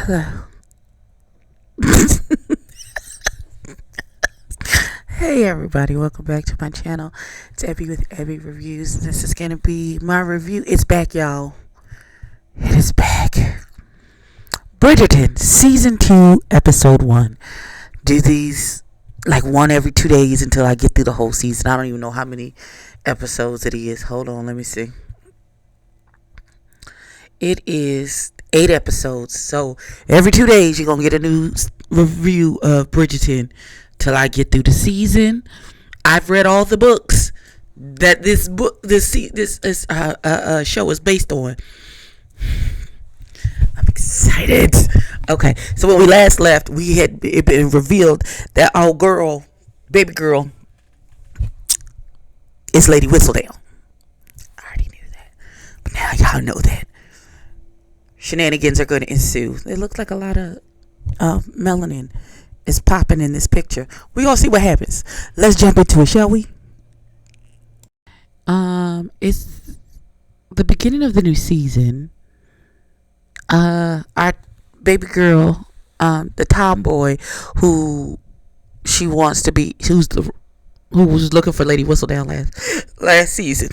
Hey everybody, welcome back to my channel. It's Ebby with Ebby Reviews. This is gonna be my review. It's back, y'all. It is back. Bridgerton, season 2, episode 1. Do these like one every 2 days until I get through the whole season. I don't even know how many episodes it is. Hold on, let me see. It is 8 episodes. So every 2 days you're gonna get a new review of Bridgerton till I get through the season. I've read all the books that this show is based on. I'm excited. Okay, so when we last left, we had it been revealed that our girl, baby girl, is Lady Whistledown. I already knew that, but now y'all know that shenanigans are going to ensue. It looks like a lot of melanin is popping in this picture. We gonna see what happens. Let's jump into it, shall we? It's the beginning of the new season. Our baby girl, the tomboy who she wants to be, who was looking for Lady Whistledown last season,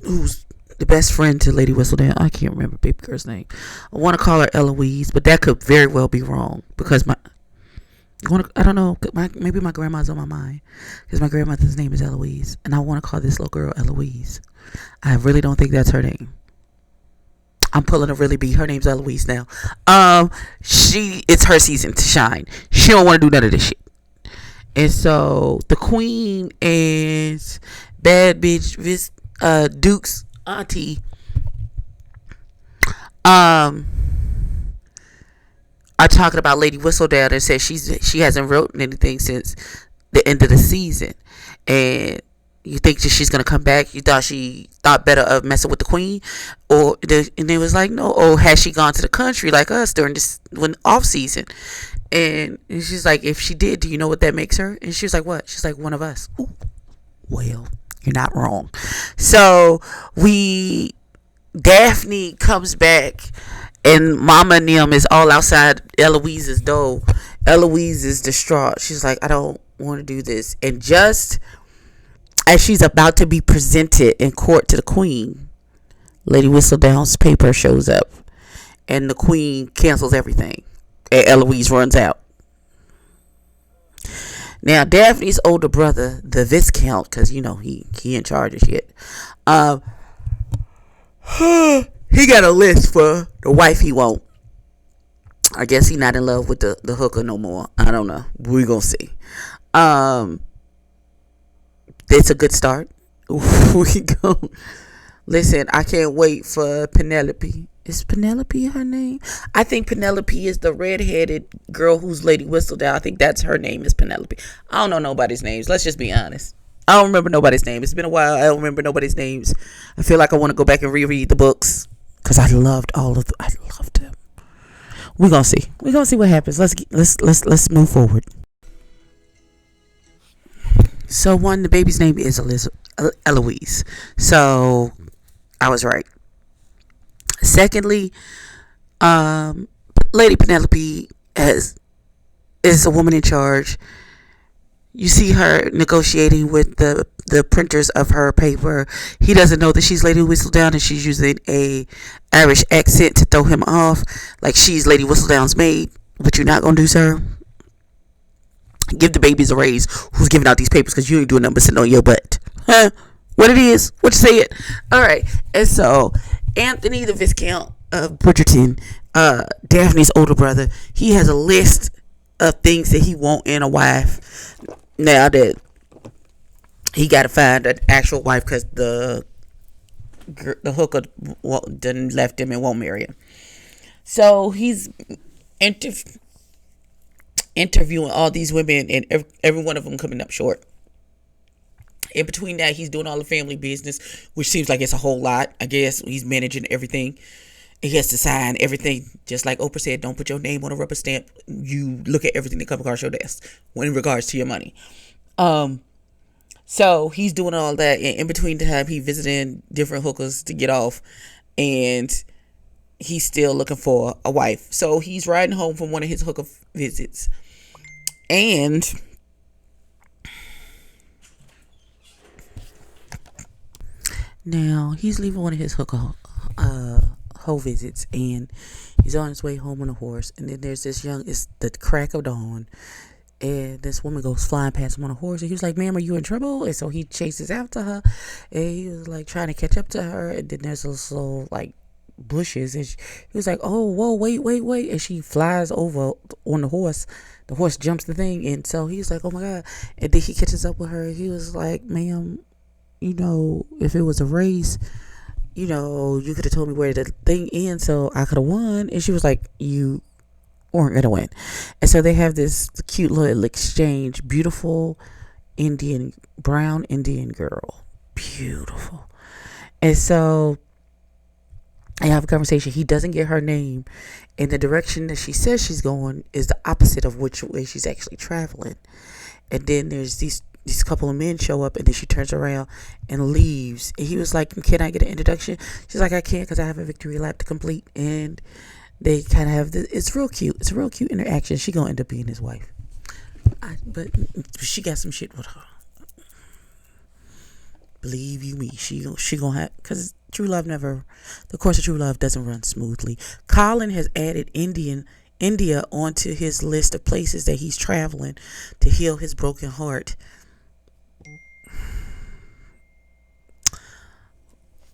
who's the best friend to Lady Whistledown. I can't remember baby girl's name. I want to call her Eloise, but that could very well be wrong because I don't know. Maybe my grandma's on my mind because my grandmother's name is Eloise, and I want to call this little girl Eloise. I really don't think that's her name. I'm pulling a really B. Her name's Eloise now. It's her season to shine. She don't want to do none of this shit, and so the queen and bad bitch Duke's auntie are talking about Lady Whistledown and said she hasn't written anything since the end of the season. And you think that she's gonna come back? You thought she thought better of messing with the queen, and they was like, no. Or has she gone to the country like us during this when off season? And she's like, if she did, do you know what that makes her? And she was like, what? She's like, one of us. Ooh, well, you're not wrong. So Daphne comes back. And Mama and them is all outside Eloise's door. Eloise is distraught. She's like, I don't want to do this. And just as she's about to be presented in court to the queen, Lady Whistledown's paper shows up. And the queen cancels everything. And Eloise runs out. Now, Daphne's older brother, the Viscount, because, you know, he in charge of shit. He got a list for the wife he want. I guess he not in love with the hooker no more. I don't know. We gonna see. It's a good start. We go. Listen, I can't wait for Penelope. Is Penelope her name? I think Penelope is the redheaded girl who's Lady Whistledown. I think that's her name is Penelope. I don't know nobody's names. Let's just be honest. I don't remember nobody's name. It's been a while. I don't remember nobody's names. I feel like I want to go back and reread the books. Because I loved all of them. I loved them. We're going to see. We're going to see what happens. Let's move forward. So one, the baby's name is Eloise. So I was right. Secondly, Lady Penelope is a woman in charge. You see her negotiating with the printers of her paper. He doesn't know that she's Lady Whistledown and she's using a Irish accent to throw him off. Like she's Lady Whistledown's maid. But you're not going to do, sir? Give the babies a raise. Who's giving out these papers? Because you ain't doing nothing but sitting on your butt. Huh? What it is? What you say it? Alright. And so, Anthony, the Viscount of Bridgerton, Daphne's older brother, he has a list of things that he want in a wife. Now that he got to find an actual wife because the hooker done left him and won't marry him. So he's interviewing all these women and every one of them coming up short. In between that, he's doing all the family business, which seems like it's a whole lot. I guess he's managing everything. He has to sign everything. Just like Oprah said, don't put your name on a rubber stamp. You look at everything that comes across your desk in regards to your money. So he's doing all that. And in between the time, he visiting different hookers to get off. And he's still looking for a wife. So he's riding home from one of his hooker visits. And now he's leaving one of his hooker hoe visits, and he's on his way home on a horse. And then there's this it's the crack of dawn, and this woman goes flying past him on a horse, and he was like, "Ma'am, are you in trouble?" And so he chases after her, and he was like trying to catch up to her, and then there's this little like bushes, and he was like, "Oh, whoa, wait," and she flies over on the horse jumps the thing, and so he's like, "Oh my god." And then he catches up with her. He was like, "Ma'am, if it was a race, you could have told me where the thing ends so I could have won." And she was like, "You weren't gonna win." And so they have this cute little exchange. Beautiful brown Indian girl, beautiful. And so they have a conversation. He doesn't get her name, and the direction that she says she's going is the opposite of which way she's actually traveling. And then there's these couple of men show up, and then she turns around and leaves. And he was like, "Can I get an introduction?" She's like, "I can't, because I have a victory lap to complete." And they kind of have this. It's real cute. It's a real cute interaction. She gonna end up being his wife, but she got some shit with her. Believe you me, she gonna have, because the course of true love doesn't run smoothly. Colin has added India onto his list of places that he's traveling to heal his broken heart.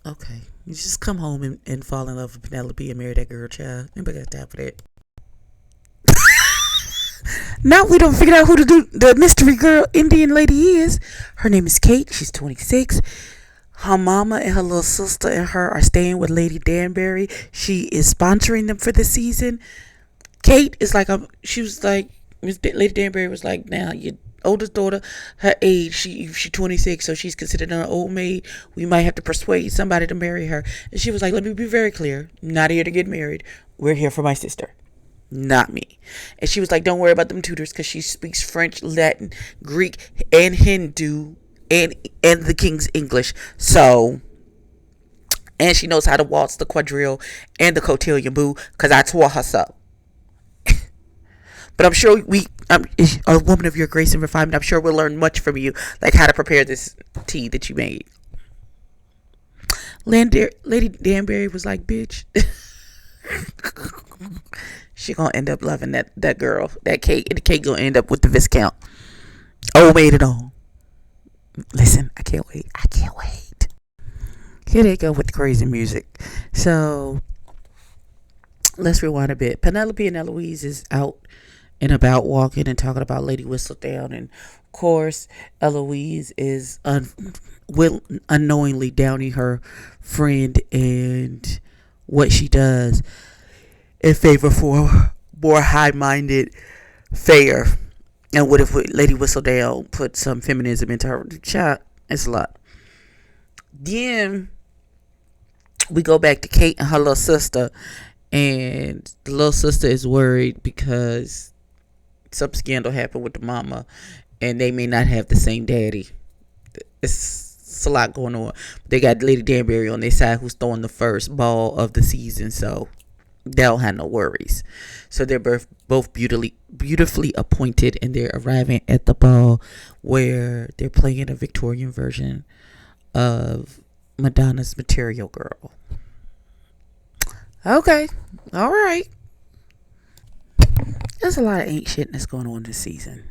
Okay, you just come home and fall in love with Penelope and marry that girl, child. Anybody got time for that? Now we don't figure out who the mystery girl Indian lady is. Her name is Kate. She's 26. Her mama and her little sister and her are staying with Lady Danbury. She is sponsoring them for the season. Kate is like, she was like, Lady Danbury was like, now your oldest daughter, her age, she's 26, so she's considered an old maid. We might have to persuade somebody to marry her. And she was like, let me be very clear. I'm not here to get married. We're here for my sister, not me. And she was like, don't worry about them tutors, because she speaks French, Latin, Greek, and Hindu, and the King's English. So, and she knows how to waltz the quadrille and the cotillion, boo, because I taught her so. But I'm sure a woman of your grace and refinement, I'm sure we'll learn much from you, like how to prepare this tea that you made. Lady Danbury was like, bitch. She gonna end up loving that girl, that Kate, and the Kate gonna end up with the Viscount. Old maid and all. Listen, I can't wait. Here they go with the crazy music. So let's rewind a bit. Penelope and Eloise is out and about walking and talking about Lady Whistledown, and of course Eloise is unknowingly downing her friend and what she does in favor for more high-minded fare. And what if Lady Whistledown put some feminism into her child? It's a lot. Then we go back to Kate and her little sister, and the little sister is worried because some scandal happened with the mama, and they may not have the same daddy. It's a lot going on. They got Lady Danbury on their side, who's throwing the first ball of the season, so they don't have no worries. So they're both beautifully appointed, and they're arriving at the ball where they're playing a Victorian version of Madonna's Material Girl. Okay, all right. There's a lot of ain't shit that's going on this season.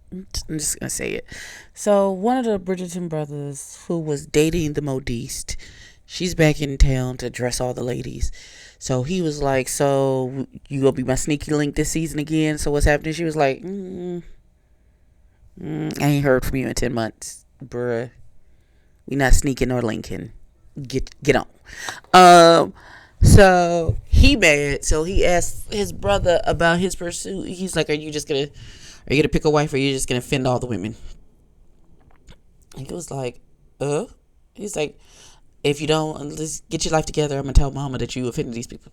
I'm just gonna say it. So one of the Bridgerton brothers, who was dating the modiste, she's back in town to dress all the ladies. So he was like, "So you gonna be my sneaky link this season again? So what's happening?" She was like, I ain't heard from you in 10 months, bruh. We not sneaking or linking. Get on." So he mad. So he asked his brother about his pursuit. He's like, Are you gonna pick a wife, or are you just gonna offend all the women? And he was like, He's like, if you don't, let's get your life together. I'm gonna tell mama that you offended these people.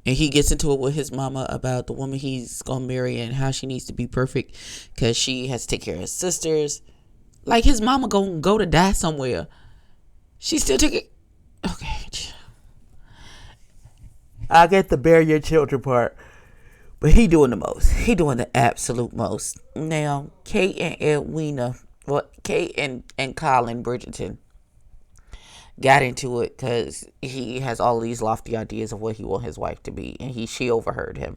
And he gets into it with his mama about the woman he's gonna marry and how she needs to be perfect because she has to take care of his sisters. Like, his mama gonna go to die somewhere. She still take it. Okay. I get the bury your children part. But he doing the most. He doing the absolute most. Now, Kate and Edwina, well, Kate and Colin Bridgerton got into it because he has all these lofty ideas of what he want his wife to be, and she overheard him.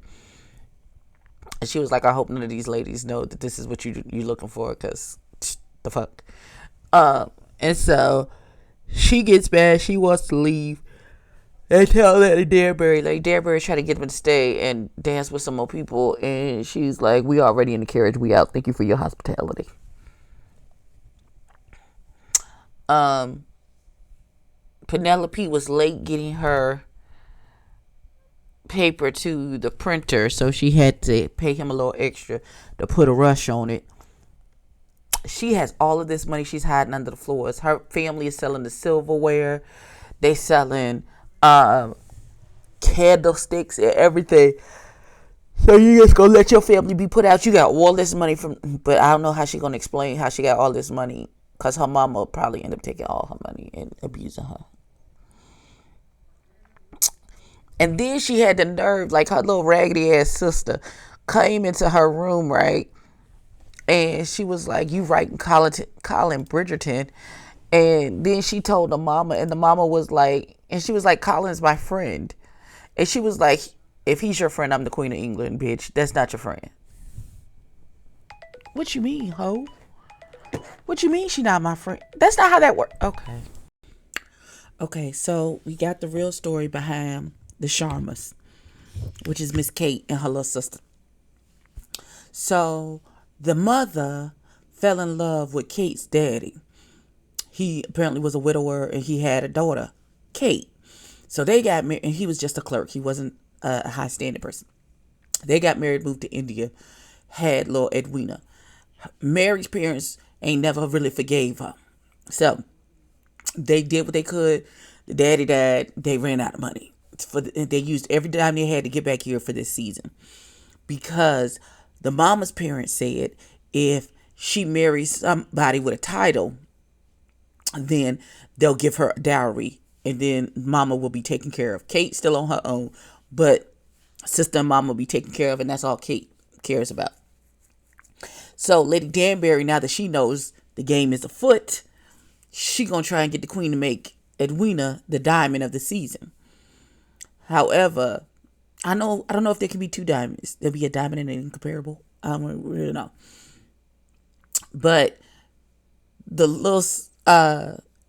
And she was like, "I hope none of these ladies know that this is what you looking for, because the fuck." And so she gets mad. She wants to leave. They tell Lady Danbury. Lady Danbury try to get him to stay and dance with some more people, and she's like, "We already in the carriage. We out. Thank you for your hospitality." Penelope was late getting her paper to the printer, so she had to pay him a little extra to put a rush on it. She has all of this money she's hiding under the floors. Her family is selling the silverware. They selling candlesticks and everything. So you just gonna let your family be put out? You got all this money from, but I don't know how she gonna explain how she got all this money, because her mama will probably end up taking all her money and abusing her. And then she had the nerve, like her little raggedy ass sister came into her room, right? And she was like, "You writing Colin Bridgerton?" And then she told the mama, and the mama was like, and she was like, "Colin's my friend." And she was like, "If he's your friend, I'm the Queen of England, bitch. That's not your friend." What you mean, ho? What you mean she not my friend? That's not how that works. Okay. Okay, so we got the real story behind the Sharmas, which is Miss Kate and her little sister. So the mother fell in love with Kate's daddy. He apparently was a widower, and he had a daughter, Kate. So they got married, and he was just a clerk. He wasn't a high standing person. They got married, moved to India, had little Edwina. Mary's parents ain't never really forgave her. So they did what they could. The daddy died. They ran out of money. They used every dime they had to get back here for this season, because the mama's parents said if she marries somebody with a title, then they'll give her a dowry, and then mama will be taken care of. Kate still on her own, but sister and mama will be taken care of, and that's all Kate cares about. So Lady Danbury, now that she knows the game is afoot, she gonna try and get the queen to make Edwina the diamond of the season. However, I don't know if there can be two diamonds. There'll be a diamond and an incomparable. I don't really know. But the little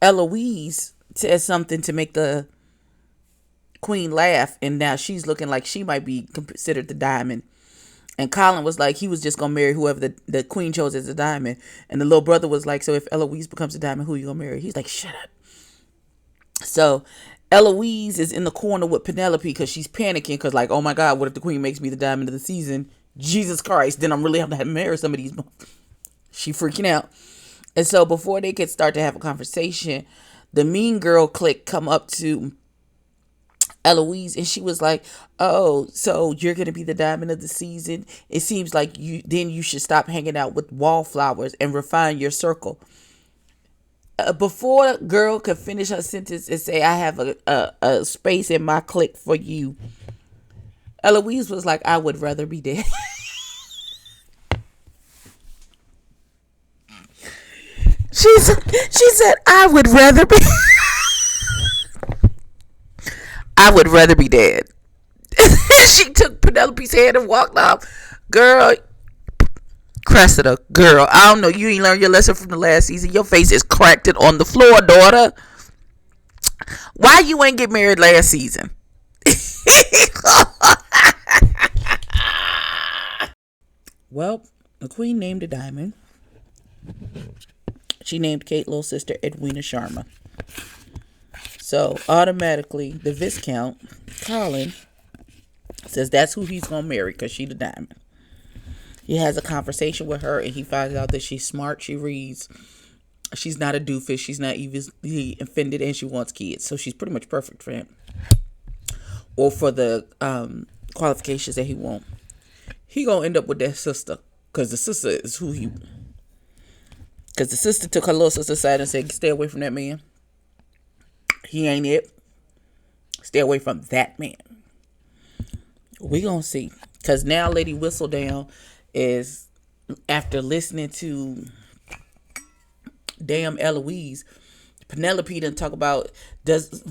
Eloise says something to make the queen laugh, and now she's looking like she might be considered the diamond. And Colin was like, he was just gonna marry whoever the queen chose as a diamond. And the little brother was like, "So if Eloise becomes a diamond, who are you gonna marry?" He's like, "Shut up." So Eloise is in the corner with Penelope because she's panicking, because like, "Oh my God, what if the queen makes me the diamond of the season? Jesus Christ, then I'm really have to marry some of these." She freaking out. And so before they could start to have a conversation, the mean girl clique come up to Eloise, and she was like, "Oh, so you're gonna be the diamond of the season? It seems like you should stop hanging out with wallflowers and refine your circle." Before the girl could finish her sentence and say, "I have a space in my clique for you," Eloise was like, "I would rather be dead." She said, "I would rather be I would rather be dead." She took Penelope's hand and walked off. Girl, Cressida, girl, I don't know. You ain't learned your lesson from the last season. Your face is cracked and on the floor, daughter. Why you ain't get married last season? Well, the queen named a diamond. She named Kate's little sister Edwina Sharma. So automatically, the Viscount, Colin, says that's who he's going to marry because she the diamond. He has a conversation with her, and he finds out that she's smart, she reads, she's not a doofus, she's not easily offended, and she wants kids. So she's pretty much perfect for him, or for the qualifications that he wants. He going to end up with that sister, because the sister is who he... Because the sister took her little sister's side and said, "Stay away from that man. He ain't it. Stay away from that man." We gonna see. Cause now Lady Whistledown is, after listening to damn Eloise, Penelope didn't talk about does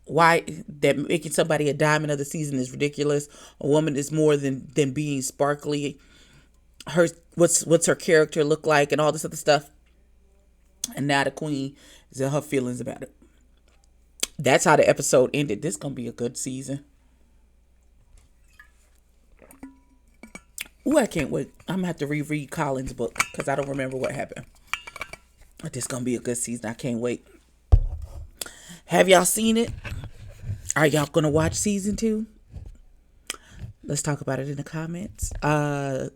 why that making somebody a diamond of the season is ridiculous. A woman is more than being sparkly. Her what's her character look like and all this other stuff. And now the queen is in her feelings about it. That's how the episode ended. This gonna be a good season. Ooh, I can't wait. I'm gonna have to reread Colin's book because I don't remember what happened. But this gonna be a good season. I can't wait. Have y'all seen it? Are y'all gonna watch season 2? Let's talk about it in the comments.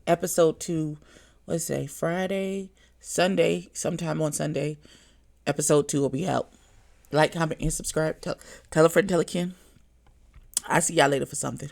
Episode 2, let's say Friday, Sunday, sometime on Sunday. Episode 2 will be out. Like, comment, and subscribe. Tell a friend, tell a kin. I'll see y'all later for something.